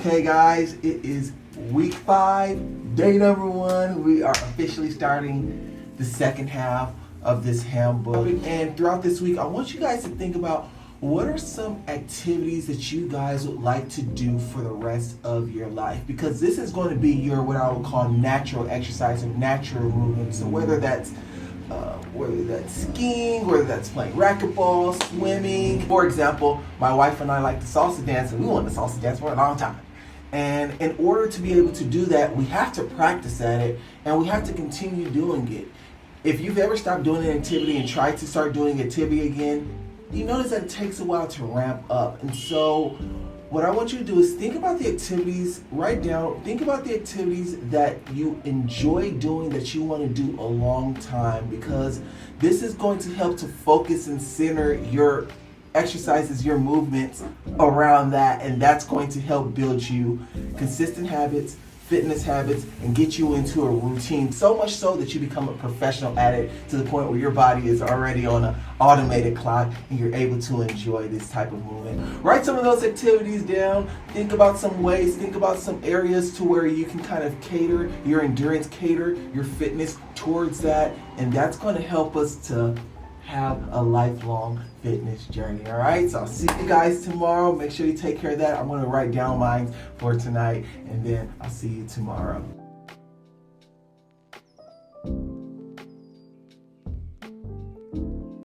Okay guys, it is week 5, day number 1. We are officially starting the second half of this handbook. And throughout this week, I want you guys to think about what are some activities that you guys would like to do for the rest of your life, because this is going to be your what I would call natural exercise or natural movement. So whether that's skiing, whether that's playing racquetball, swimming. For example, my wife and I like to salsa dance, and we want to salsa dance for a long time. And in order to be able to do that, we have to practice at it, and we have to continue doing it. If you've ever stopped doing an activity and tried to start doing activity again, you notice that it takes a while to ramp up. And so what I want you to do is think about the activities, think about the activities that you enjoy doing, that you want to do a long time, because this is going to help to focus and center your exercises, your movements around that, and that's going to help build you consistent habits, fitness habits, and get you into a routine, so much so that you become a professional at it, to the point where your body is already on an automated clock and you're able to enjoy this type of movement. Write some of those activities down. Think about some ways, think about some areas to where you can kind of cater your endurance, cater your fitness towards that, and that's going to help us to have a lifelong fitness journey. All right, so I'll see you guys tomorrow. Make sure you take care of that. I'm going to write down mine for tonight, and then I'll see you tomorrow.